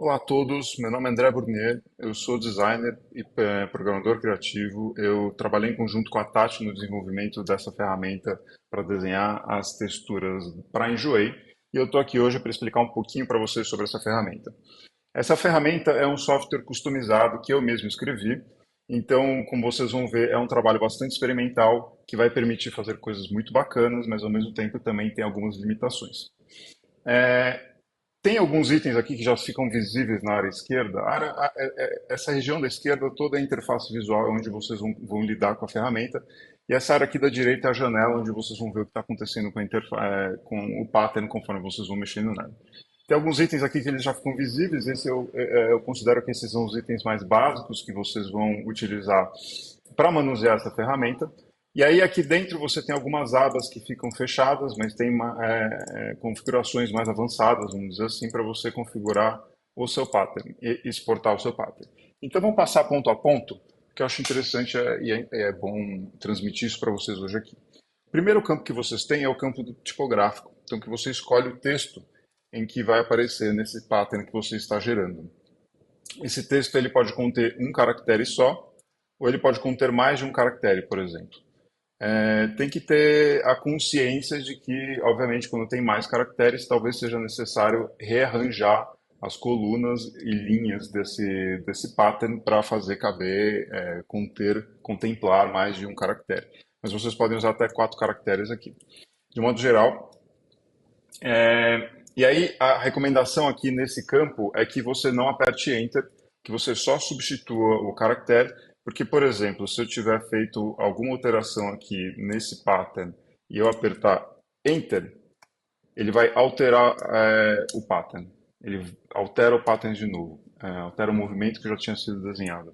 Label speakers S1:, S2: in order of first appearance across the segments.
S1: Olá a todos, meu nome é André Burnier, eu sou designer e programador criativo. Eu trabalhei em conjunto com a Tati no desenvolvimento dessa ferramenta para desenhar as texturas para Enjoei e eu estou aqui hoje para explicar um pouquinho para vocês sobre essa ferramenta. Essa ferramenta é um software customizado que eu mesmo escrevi, então, como vocês vão ver, é um trabalho bastante experimental que vai permitir fazer coisas muito bacanas, mas ao mesmo tempo também tem algumas limitações. Tem alguns itens aqui que já ficam visíveis na área esquerda. Essa região da esquerda toda é a interface visual, é onde vocês vão lidar com a ferramenta. E essa área aqui da direita é a janela, onde vocês vão ver o que está acontecendo com o pattern conforme vocês vão mexendo nela. Tem alguns itens aqui que eles já ficam visíveis. Eu considero que esses são os itens mais básicos que vocês vão utilizar para manusear essa ferramenta. E aí aqui dentro você tem algumas abas que ficam fechadas, mas tem configurações mais avançadas, vamos dizer assim, para você configurar o seu pattern e exportar o seu pattern. Então vamos passar ponto a ponto, que eu acho interessante e é bom transmitir isso para vocês hoje aqui. O primeiro campo que vocês têm é o campo do tipográfico, então que você escolhe o texto em que vai aparecer nesse pattern que você está gerando. Esse texto ele pode conter um caractere só, ou ele pode conter mais de um caractere, por exemplo. Tem que ter a consciência de que, obviamente, quando tem mais caracteres, talvez seja necessário rearranjar as colunas e linhas desse pattern para fazer caber, contemplar mais de um caractere. Mas vocês podem usar até 4 caracteres aqui. De modo geral, e aí a recomendação aqui nesse campo é que você não aperte Enter, que você só substitua o caractere, porque, por exemplo, se eu tiver feito alguma alteração aqui nesse pattern e eu apertar Enter, ele vai alterar o pattern. Ele altera o pattern de novo, altera o movimento que já tinha sido desenhado.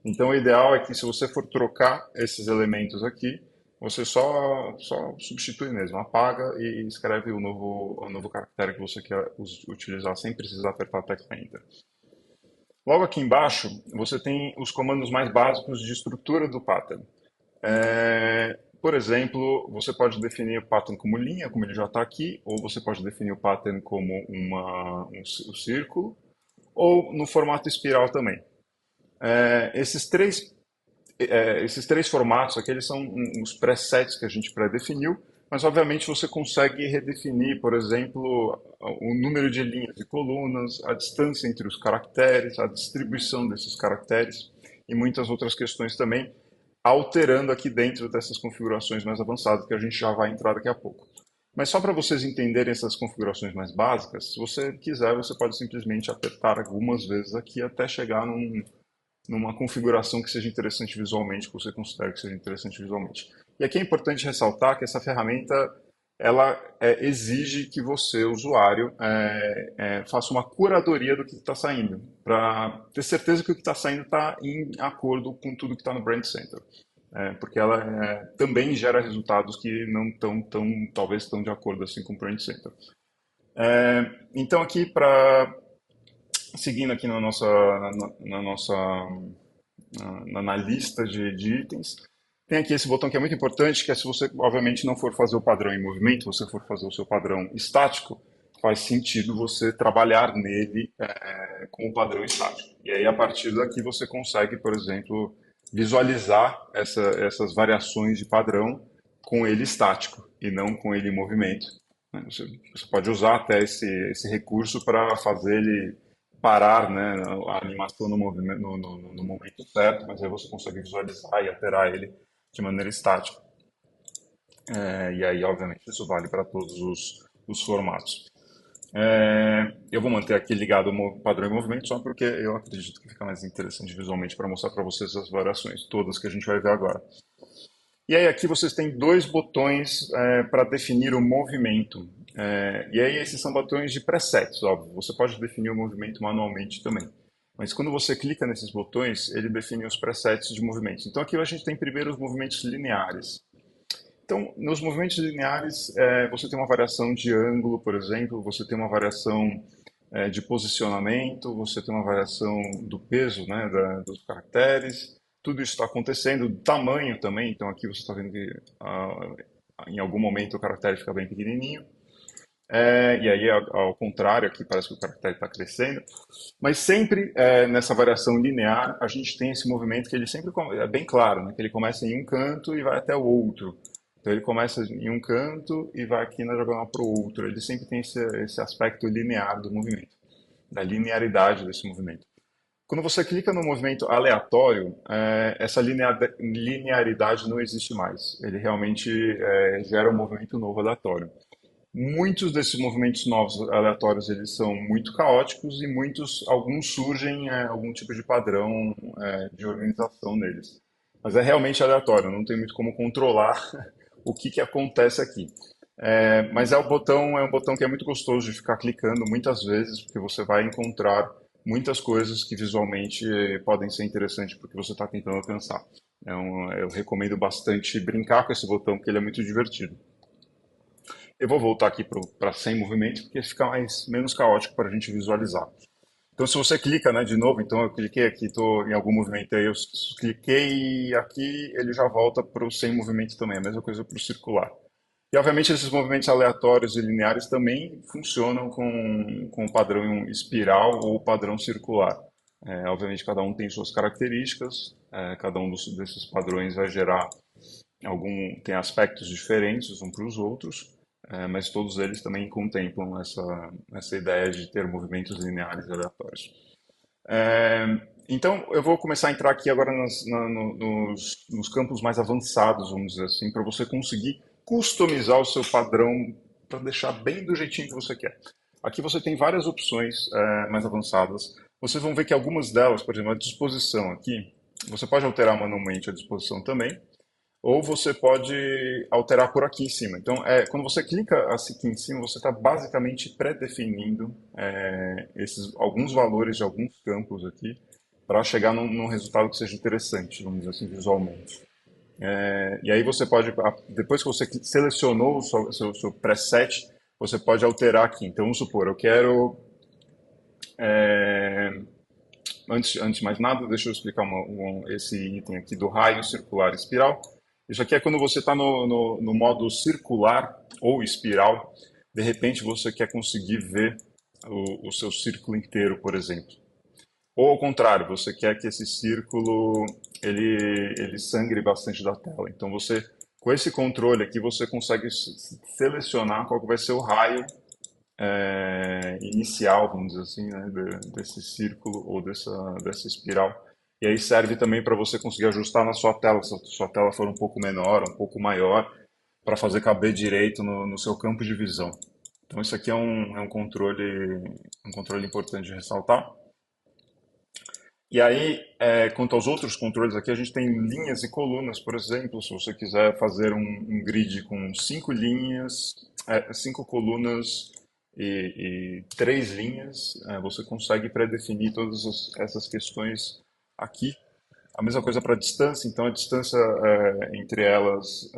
S1: Então, o ideal é que se você for trocar esses elementos aqui, você só substitui mesmo, apaga e escreve o novo caractere que você quer utilizar sem precisar apertar a tecla Enter. Logo aqui embaixo, você tem os comandos mais básicos de estrutura do pattern. Por exemplo, você pode definir o pattern como linha, como ele já está aqui, ou você pode definir o pattern como um círculo, ou no formato espiral também. É, esses três esses três formatos aqui, eles são os presets que a gente pré-definiu, mas obviamente você consegue redefinir, por exemplo, o número de linhas e colunas, a distância entre os caracteres, a distribuição desses caracteres e muitas outras questões também, alterando aqui dentro dessas configurações mais avançadas que a gente já vai entrar daqui a pouco. Mas só para vocês entenderem essas configurações mais básicas, se você quiser, você pode simplesmente apertar algumas vezes aqui até chegar numa configuração que seja interessante visualmente, que você considere que seja interessante visualmente. E aqui é importante ressaltar que essa ferramenta ela exige que você, usuário, faça uma curadoria do que está saindo, para ter certeza que o que está saindo está em acordo com tudo que está no Brand Center. Porque ela também gera resultados que não estão talvez tão de acordo assim com o Brand Center. Então aqui para seguindo aqui na lista de itens. Tem aqui esse botão que é muito importante, que é se você, obviamente, não for fazer o padrão em movimento, você for fazer o seu padrão estático, faz sentido você trabalhar nele com o padrão estático. E aí, a partir daqui, você consegue, por exemplo, visualizar essas variações de padrão com ele estático e não com ele em movimento. Né? Você pode usar até esse recurso para fazer ele parar, né, a animação no movimento, no momento certo, mas aí você consegue visualizar e alterar ele de maneira estática. E aí, obviamente, isso vale para todos os formatos. Eu vou manter aqui ligado o padrão em movimento só porque eu acredito que fica mais interessante visualmente para mostrar para vocês as variações todas que a gente vai ver agora. E aí aqui vocês têm dois botões para definir o movimento. E aí esses são botões de presets, óbvio. Você pode definir o movimento manualmente também. Mas quando você clica nesses botões, ele define os presets de movimentos. Então aqui a gente tem primeiro os movimentos lineares. Então, nos movimentos lineares, você tem uma variação de ângulo, por exemplo, você tem uma variação de posicionamento, você tem uma variação do peso, né, dos caracteres, tudo isso está acontecendo, tamanho também, então aqui você está vendo que em algum momento o caractere fica bem pequenininho. E aí, ao contrário, aqui parece que o caractere está crescendo. Mas sempre nessa variação linear, a gente tem esse movimento que ele sempre é bem claro, né? Que ele começa em um canto e vai até o outro. Então ele começa em um canto e vai aqui na diagonal para o outro. Ele sempre tem esse aspecto linear do movimento, da linearidade desse movimento. Quando você clica no movimento aleatório, essa linearidade não existe mais. Ele realmente gera um movimento novo aleatório. Muitos desses movimentos novos aleatórios eles são muito caóticos e alguns surgem algum tipo de padrão de organização neles. Mas é realmente aleatório, não tem muito como controlar o que acontece aqui. Mas é um botão que é muito gostoso de ficar clicando muitas vezes, porque você vai encontrar muitas coisas que visualmente podem ser interessantes porque você está tentando alcançar. Eu recomendo bastante brincar com esse botão, porque ele é muito divertido. Eu vou voltar aqui para sem movimento, porque fica menos caótico para a gente visualizar. Então, se você clica, né, de novo, então eu cliquei aqui, estou em algum movimento aí, eu cliquei aqui, ele já volta para o sem movimento também, a mesma coisa para o circular. E, obviamente, esses movimentos aleatórios e lineares também funcionam com o padrão espiral ou o padrão circular. Obviamente, cada um tem suas características, cada um desses padrões vai gerar tem aspectos diferentes uns para os outros, mas todos eles também contemplam essa ideia de ter movimentos lineares aleatórios. Então, eu vou começar a entrar aqui agora nos campos mais avançados, vamos dizer assim, para você conseguir customizar o seu padrão para deixar bem do jeitinho que você quer. Aqui você tem várias opções mais avançadas. Vocês vão ver que algumas delas, por exemplo, a disposição aqui, você pode alterar manualmente a disposição também, ou você pode alterar por aqui em cima. Então, quando você clica assim aqui em cima, você está basicamente pré-definindo alguns valores de alguns campos aqui para chegar num resultado que seja interessante, vamos dizer assim, visualmente. E aí você pode, depois que você selecionou o seu preset, você pode alterar aqui. Então, vamos supor, eu quero, é, antes de mais nada, deixa eu explicar esse item aqui do raio circular espiral. Isso aqui é quando você está no modo circular ou espiral, de repente você quer conseguir ver o seu círculo inteiro, por exemplo. Ou ao contrário, você quer que esse círculo ele sangre bastante da tela. Então você, com esse controle aqui, você consegue selecionar qual que vai ser o raio inicial, vamos dizer assim, né, desse círculo ou dessa espiral. E aí serve também para você conseguir ajustar na sua tela, se a sua tela for um pouco menor, um pouco maior, para fazer caber direito no seu campo de visão. Então isso aqui é um controle importante de ressaltar. E aí, quanto aos outros controles aqui, a gente tem linhas e colunas, por exemplo, se você quiser fazer um grid com 5 linhas, 5 colunas e 3 linhas, você consegue pré-definir todas essas questões aqui. A mesma coisa para a distância, então a distância entre elas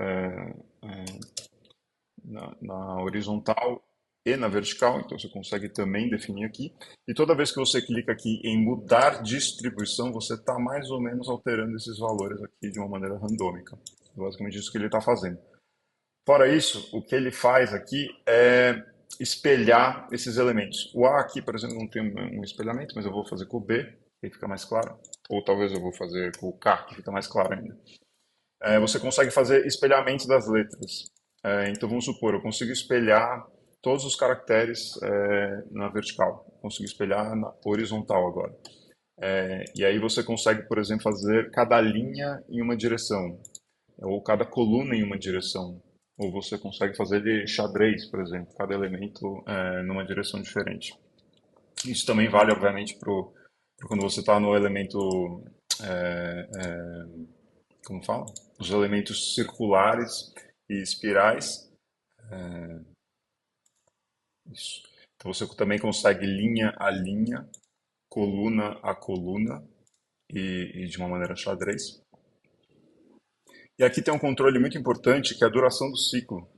S1: na horizontal e na vertical, então você consegue também definir aqui. E toda vez que você clica aqui em mudar distribuição, você está mais ou menos alterando esses valores aqui de uma maneira randômica. Basicamente isso que ele está fazendo. Fora isso, o que ele faz aqui é espelhar esses elementos. O A aqui, por exemplo, não tem um espelhamento, mas eu vou fazer com o B, que fica mais claro. Ou talvez eu vou fazer com o K, que fica mais claro ainda. Você consegue fazer espelhamento das letras. Então vamos supor, eu consigo espelhar todos os caracteres na vertical, consigo espelhar na horizontal agora. E aí você consegue, por exemplo, fazer cada linha em uma direção, ou cada coluna em uma direção. Ou você consegue fazer de xadrez, por exemplo, cada elemento numa direção diferente. Isso também vale, obviamente, para quando você está no elemento, é, é, como fala? Os elementos circulares e espirais. Isso. Então você também consegue linha a linha, coluna a coluna e de uma maneira xadrez. E aqui tem um controle muito importante que é a duração do ciclo.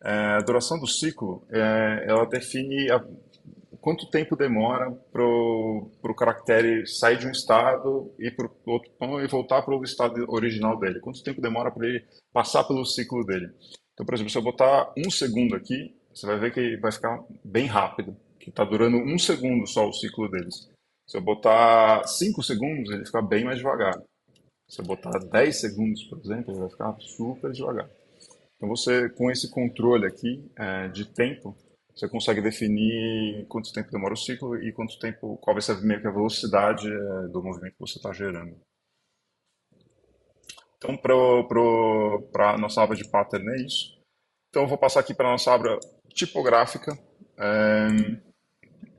S1: A duração do ciclo, ela define quanto tempo demora para o caractere sair de um estado e, pro outro, e voltar para o estado original dele. Quanto tempo demora para ele passar pelo ciclo dele. Então, por exemplo, se eu botar 1 segundo aqui, você vai ver que vai ficar bem rápido, que está durando 1 segundo só o ciclo deles. Se eu botar 5 segundos, ele fica bem mais devagar. Se eu botar 10 segundos, por exemplo, ele vai ficar super devagar. Então você, com esse controle aqui de tempo, você consegue definir quanto tempo demora o ciclo e quanto tempo, qual vai ser meio que a velocidade do movimento que você está gerando. Então, para a nossa aba de pattern é isso. Então, eu vou passar aqui para a nossa aba tipográfica. É,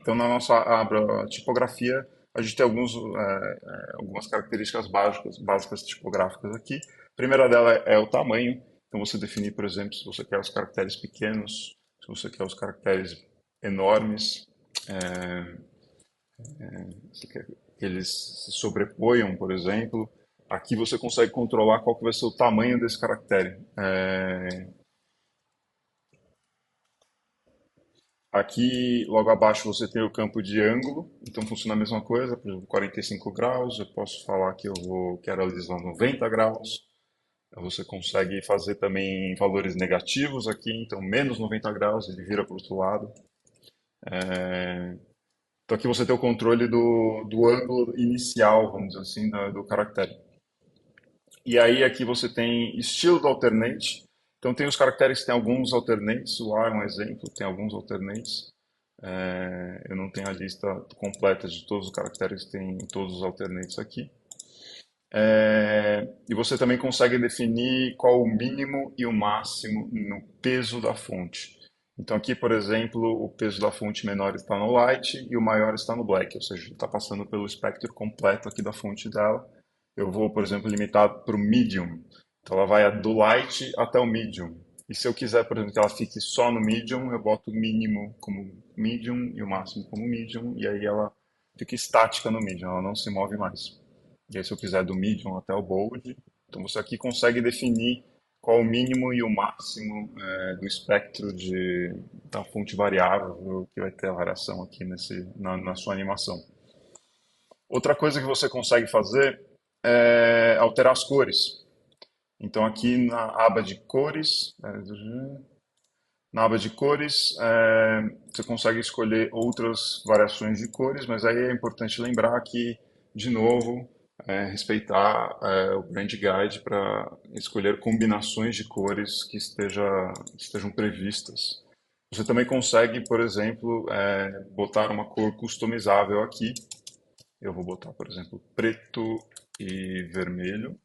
S1: Então, na nossa aba tipografia, a gente tem algumas características básicas tipográficas aqui. A primeira dela é o tamanho. Então, você definir, por exemplo, se você quer os caracteres pequenos, se você quer os caracteres enormes, se quer que eles se sobreponham, por exemplo. Aqui você consegue controlar qual que vai ser o tamanho desse caractere. Aqui, logo abaixo, você tem o campo de ângulo, então funciona a mesma coisa, por exemplo, 45 graus, eu posso falar que quero alisar 90 graus. Você consegue fazer também valores negativos aqui, então menos 90 graus, ele vira para o outro lado. Então aqui você tem o controle do ângulo inicial, vamos dizer assim, do caractere. E aí aqui você tem estilo do alternate. Então tem os caracteres que tem alguns alternates, o A é um exemplo, tem alguns alternates. Eu não tenho a lista completa de todos os caracteres que tem em todos os alternates aqui. E você também consegue definir qual o mínimo e o máximo no peso da fonte. Então aqui, por exemplo, o peso da fonte menor está no light e o maior está no black, ou seja, está passando pelo espectro completo aqui da fonte dela. Eu vou, por exemplo, limitar para o medium. Então ela vai do light até o medium. E se eu quiser, por exemplo, que ela fique só no medium, eu boto o mínimo como medium e o máximo como medium, e aí ela fica estática no medium, ela não se move mais. E aí, se eu quiser do medium até o bold, então você aqui consegue definir qual o mínimo e o máximo do espectro da fonte variável que vai ter a variação aqui na sua animação. Outra coisa que você consegue fazer é alterar as cores. Então aqui na aba de cores, você consegue escolher outras variações de cores, mas aí é importante lembrar que, de novo, respeitar o Brand Guide para escolher combinações de cores que estejam previstas. Você também consegue, por exemplo, botar uma cor customizável aqui. Eu vou botar, por exemplo, preto e vermelho,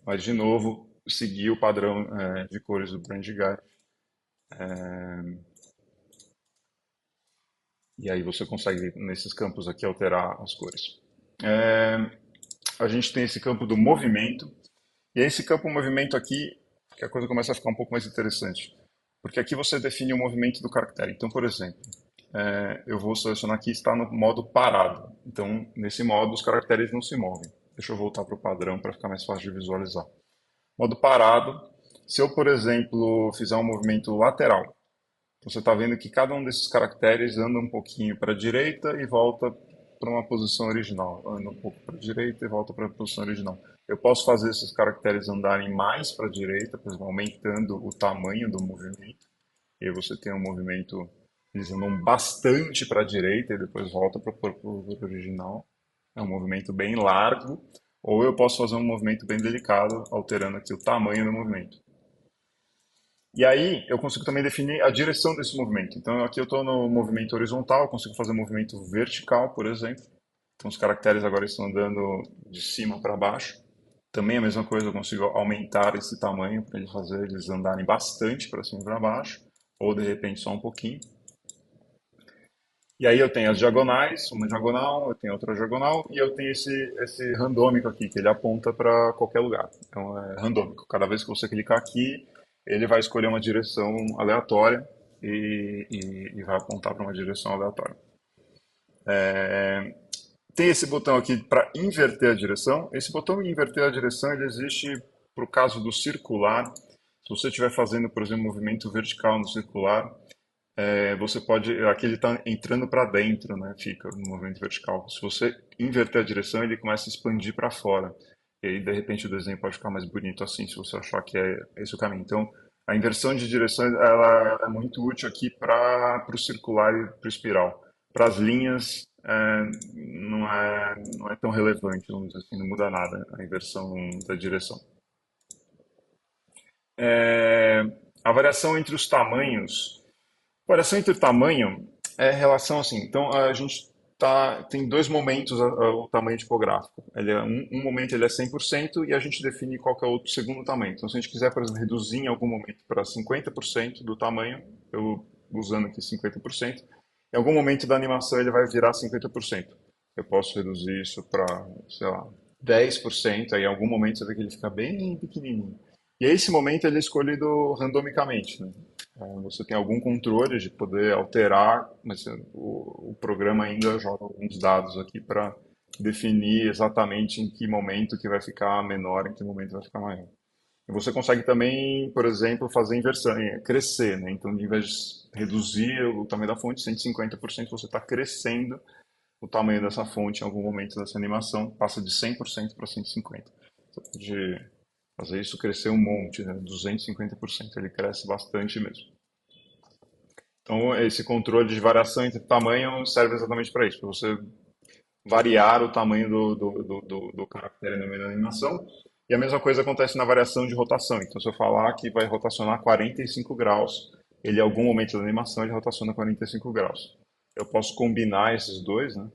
S1: mas, de novo, seguir o padrão de cores do Brand Guide. E aí você consegue, nesses campos aqui, alterar as cores. A gente tem esse campo do movimento. E é esse campo movimento aqui que a coisa começa a ficar um pouco mais interessante. Porque aqui você define o movimento do caractere. Então, por exemplo, eu vou selecionar aqui está no modo parado. Então, nesse modo, os caracteres não se movem. Deixa eu voltar para o padrão para ficar mais fácil de visualizar. Modo parado. Se eu, por exemplo, fizer um movimento lateral, então você está vendo que cada um desses caracteres anda um pouquinho para a direita e volta para uma posição original. Anda um pouco para a direita e volta para a posição original. Eu posso fazer esses caracteres andarem mais para a direita, por exemplo, aumentando o tamanho do movimento. E aí você tem um movimento, eles andam bastante para a direita e depois volta para o original. É um movimento bem largo. Ou eu posso fazer um movimento bem delicado, alterando aqui o tamanho do movimento. E aí eu consigo também definir a direção desse movimento. Então aqui eu estou no movimento horizontal, eu consigo fazer um movimento vertical, por exemplo. Então os caracteres agora estão andando de cima para baixo. Também a mesma coisa, eu consigo aumentar esse tamanho para fazer eles andarem bastante para cima e para baixo, ou de repente só um pouquinho. E aí eu tenho as diagonais, uma diagonal, eu tenho outra diagonal, e eu tenho esse randômico aqui, que ele aponta para qualquer lugar. Então é randômico. Cada vez que você clicar aqui, ele vai escolher uma direção aleatória e vai apontar para uma direção aleatória. Tem esse botão aqui para inverter a direção. Esse botão de inverter a direção ele existe para o caso do circular. Se você estiver fazendo, por exemplo, um movimento vertical no circular, você pode. Aqui ele está entrando para dentro, né? Fica no movimento vertical. Se você inverter a direção, ele começa a expandir para fora. E aí, de repente, o desenho pode ficar mais bonito assim, se você achar que é esse o caminho. Então, A inversão de direções ela é muito útil aqui para o circular e para o espiral. Para as linhas, não é tão relevante, vamos dizer assim, não muda nada a inversão da direção. É, a variação entre os tamanhos. Variação entre o tamanho é relação assim. Então, a gente tem dois momentos o tamanho tipográfico. Um momento ele é 100% e a gente define qual que é o outro segundo tamanho. Então, se a gente quiser, por exemplo, reduzir em algum momento para 50% do tamanho, eu usando aqui 50%, em algum momento da animação ele vai virar 50%. Eu posso reduzir isso para, sei lá, 10%, aí em algum momento você vê que ele fica bem pequenininho. E esse momento ele é escolhido randomicamente, né? Você tem algum controle de poder alterar, mas o programa ainda joga alguns dados aqui para definir exatamente em que momento que vai ficar menor, em que momento vai ficar maior. E você consegue também, por exemplo, fazer inversão, crescer, né? Então, em vez de reduzir o tamanho da fonte 150%, você está crescendo o tamanho dessa fonte em algum momento dessa animação, passa de 100% para 150%. Você pode fazer isso crescer um monte, né? 250%, ele cresce bastante mesmo. Então, esse controle de variação entre tamanho serve exatamente para isso, para você variar o tamanho do caractere no meio da animação. E a mesma coisa acontece na variação de rotação. Então, se eu falar que vai rotacionar 45 graus, ele, em algum momento da animação, ele rotaciona 45 graus. Eu posso combinar esses dois, né?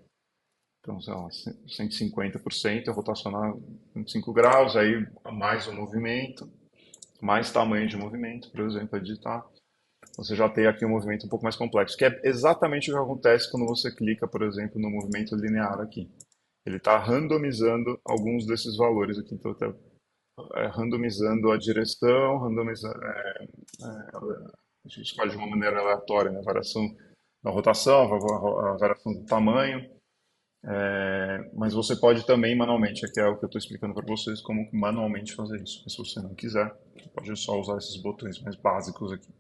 S1: Então, sei lá, 150%, eu rotacionar 25 graus, aí mais o movimento, mais tamanho de movimento, por exemplo, editar. Você já tem aqui um movimento um pouco mais complexo, que é exatamente o que acontece quando você clica, por exemplo, no movimento linear aqui. Ele está randomizando alguns desses valores aqui. Então, está randomizando a direção, randomizando, a gente escolhe de uma maneira aleatória, né? A variação da rotação, a variação do tamanho. Mas você pode também manualmente, aqui é o que eu estou explicando para vocês, como manualmente fazer isso. Mas se você não quiser, você pode só usar esses botões mais básicos aqui.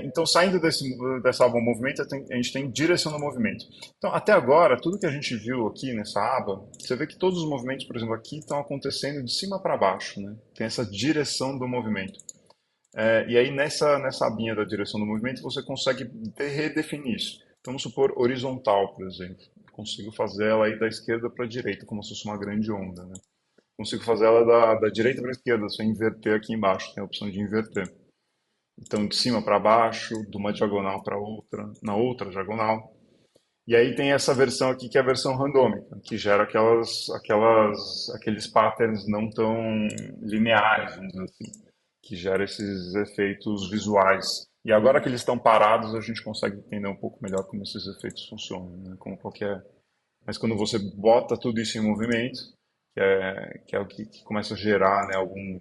S1: Então, saindo dessa aba movimento, a gente tem direção do movimento. Então, até agora, tudo que a gente viu aqui nessa aba, você vê que todos os movimentos, por exemplo, aqui estão acontecendo de cima para baixo, né? Tem essa direção do movimento. E aí, nessa abinha da direção do movimento, você consegue redefinir isso. Então, vamos supor horizontal, por exemplo. Consigo fazer ela aí da esquerda para a direita, como se fosse uma grande onda, né? Consigo fazer ela da direita para a esquerda, se eu inverter aqui embaixo, tem a opção de inverter. Então, de cima para baixo, de uma diagonal para outra, na outra diagonal. E aí tem essa versão aqui que é a versão randômica, que gera aqueles patterns não tão lineares, vamos dizer assim, que gera esses efeitos visuais. E agora que eles estão parados, a gente consegue entender um pouco melhor como esses efeitos funcionam, né? Como qualquer... Mas quando você bota tudo isso em movimento, que é o que começa a gerar, né, alguns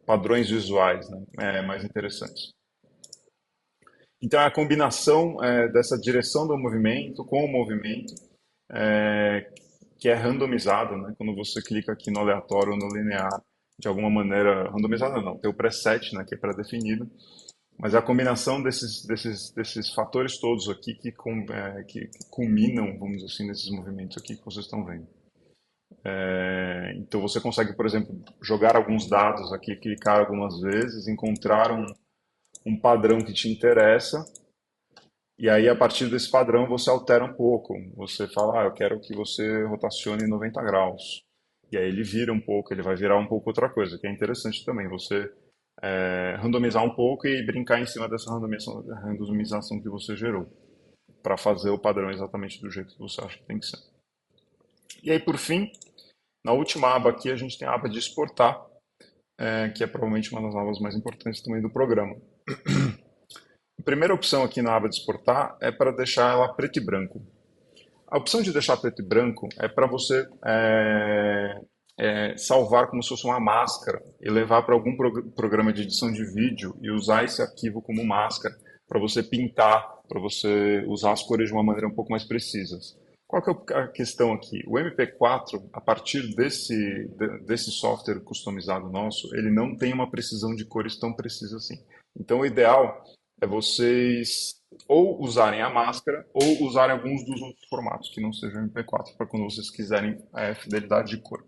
S1: padrões visuais, né, mais interessantes. Então, é a combinação dessa direção do movimento com o movimento, é, que é randomizado, né? Quando você clica aqui no aleatório ou no linear, de alguma maneira, randomizado não, tem o preset, né, que é pré-definido, mas é a combinação desses fatores todos aqui que culminam, vamos dizer assim, nesses movimentos aqui que vocês estão vendo. Então, você consegue, por exemplo, jogar alguns dados aqui, clicar algumas vezes, encontrar um padrão que te interessa. E aí, a partir desse padrão, você altera um pouco. Você fala, eu quero que você rotacione 90 graus. E aí ele vira um pouco, ele vai virar um pouco outra coisa, que é interessante também. Você randomizar um pouco e brincar em cima dessa randomização que você gerou, para fazer o padrão exatamente do jeito que você acha que tem que ser. E aí, por fim, na última aba aqui, a gente tem a aba de exportar, que é provavelmente uma das abas mais importantes também do programa. A primeira opção aqui na aba de exportar é para deixar ela preto e branco. A opção de deixar preto e branco é para você salvar como se fosse uma máscara e levar para algum programa de edição de vídeo e usar esse arquivo como máscara para você pintar, para você usar as cores de uma maneira um pouco mais precisa. Qual que é a questão aqui? O MP4, a partir desse software customizado nosso, ele não tem uma precisão de cores tão precisa assim. Então, o ideal é vocês ou usarem a máscara ou usarem alguns dos outros formatos que não sejam MP4 para quando vocês quiserem fidelidade de cor.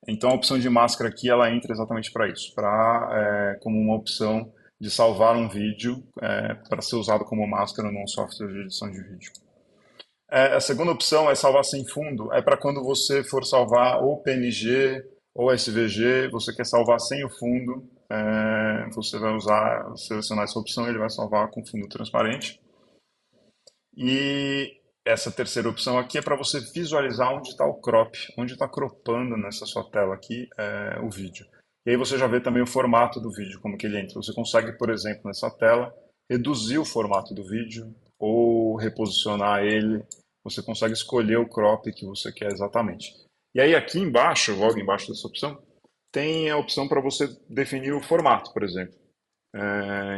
S1: Então a opção de máscara aqui ela entra exatamente para isso, para como uma opção de salvar um vídeo para ser usado como máscara num software de edição de vídeo. A segunda opção é salvar sem fundo, é para quando você for salvar ou PNG ou SVG, você quer salvar sem o fundo, você vai selecionar essa opção e ele vai salvar com fundo transparente. E essa terceira opção aqui é para você visualizar onde está o crop, onde está cropando nessa sua tela aqui o vídeo. E aí você já vê também o formato do vídeo, como que ele entra. Você consegue, por exemplo, nessa tela, reduzir o formato do vídeo ou reposicionar ele. Você consegue escolher o crop que você quer exatamente. E aí aqui embaixo, logo embaixo dessa opção, tem a opção para você definir o formato, por exemplo.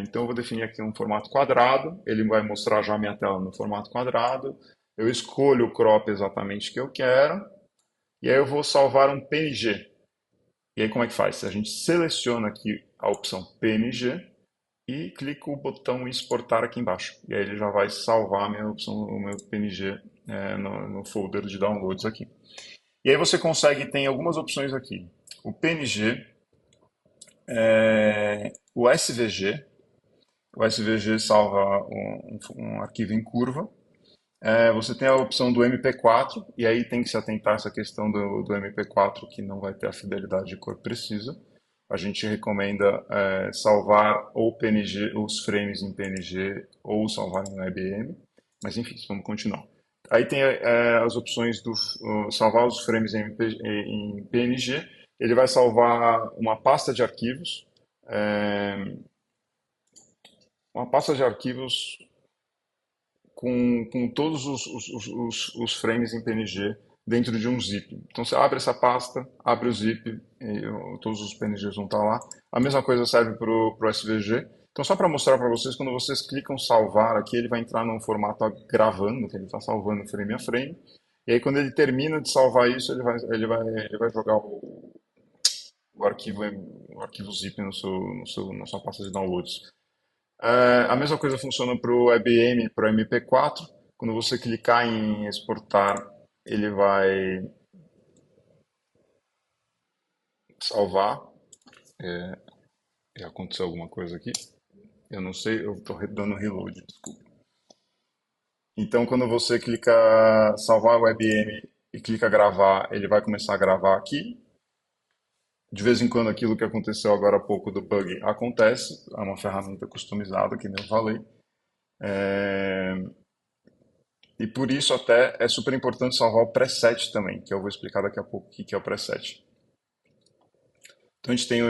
S1: Então eu vou definir aqui um formato quadrado, ele vai mostrar já a minha tela no formato quadrado. Eu escolho o crop exatamente que eu quero, e aí eu vou salvar um PNG. E aí como é que faz? A gente seleciona aqui a opção PNG e clica o botão exportar aqui embaixo. E aí ele já vai salvar a minha opção, o meu PNG no folder de downloads aqui. E aí você consegue, tem algumas opções aqui. O PNG, o SVG, o SVG salva um arquivo em curva. Você tem a opção do MP4, e aí tem que se atentar a essa questão do MP4, que não vai ter a fidelidade de cor precisa. A gente recomenda salvar ou PNG, os frames em PNG, ou salvar em WebM. Mas enfim, vamos continuar. Aí tem as opções do salvar os frames em PNG. Ele vai salvar uma pasta de arquivos, é, uma pasta de arquivos com todos os frames em PNG dentro de um zip. Então você abre essa pasta, abre o zip, todos os PNGs vão estar lá. A mesma coisa serve para o SVG. Então só para mostrar para vocês, quando vocês clicam salvar aqui, ele vai entrar num formato gravando, que ele está salvando frame a frame. E aí quando ele termina de salvar isso, ele vai jogar o arquivo zip na sua pasta de downloads. A mesma coisa funciona para o WebM, para o MP4. Quando você clicar em exportar, ele vai salvar. Aconteceu alguma coisa aqui? Eu não sei, eu estou dando reload, desculpa. Então, quando você clica salvar o WebM e clica gravar, ele vai começar a gravar aqui. De vez em quando, aquilo que aconteceu agora há pouco do bug acontece. É uma ferramenta customizada, que nem eu falei. É, E por isso até é super importante salvar o preset também, que eu vou explicar daqui a pouco o que é o preset. Então a gente tem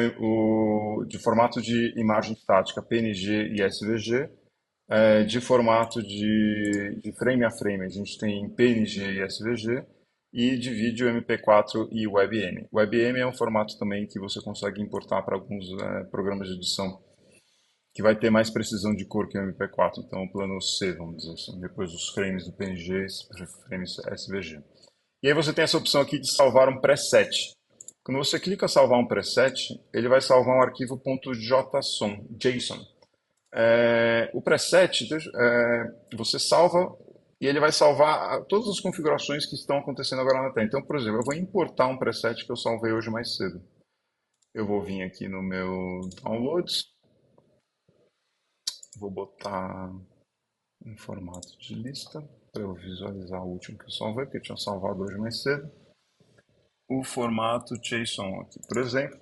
S1: de formato de imagem estática PNG e SVG, de formato de frame a frame a gente tem PNG e SVG, e de vídeo MP4 e WebM. O WebM é um formato também que você consegue importar para alguns programas de edição que vai ter mais precisão de cor que o MP4, então o plano C, vamos dizer assim, depois dos frames do PNG e frames SVG. E aí você tem essa opção aqui de salvar um preset. Quando você clica salvar um preset, ele vai salvar um arquivo .json. O preset, você salva e ele vai salvar todas as configurações que estão acontecendo agora na tela. Então, por exemplo, eu vou importar um preset que eu salvei hoje mais cedo. Eu vou vir aqui no meu Downloads, vou botar em formato de lista para eu visualizar o último que eu salvei, porque eu tinha salvado hoje mais cedo. O formato JSON aqui, por exemplo.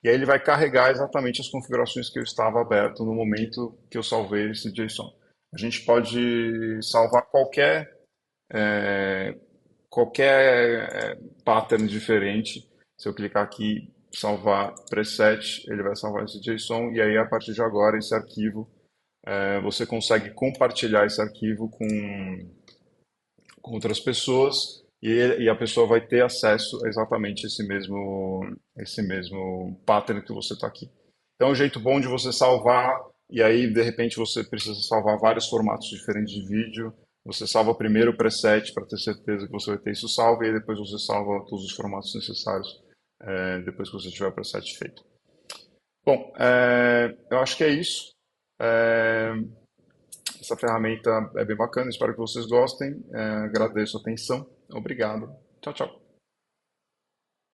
S1: E aí ele vai carregar exatamente as configurações que eu estava aberto no momento que eu salvei esse JSON. A gente pode salvar qualquer pattern diferente. Se eu clicar aqui, salvar preset, ele vai salvar esse JSON. E aí, a partir de agora, esse arquivo, você consegue compartilhar esse arquivo com outras pessoas e a pessoa vai ter acesso a exatamente esse mesmo pattern que você está aqui. Então, é um jeito bom de você salvar, e aí, de repente, você precisa salvar vários formatos diferentes de vídeo. Você salva primeiro o preset para ter certeza que você vai ter isso salvo, e aí depois você salva todos os formatos necessários depois que você tiver o preset feito. Bom, eu acho que é isso. É, Essa ferramenta é bem bacana, espero que vocês gostem. Agradeço a atenção. Obrigado. Tchau, tchau.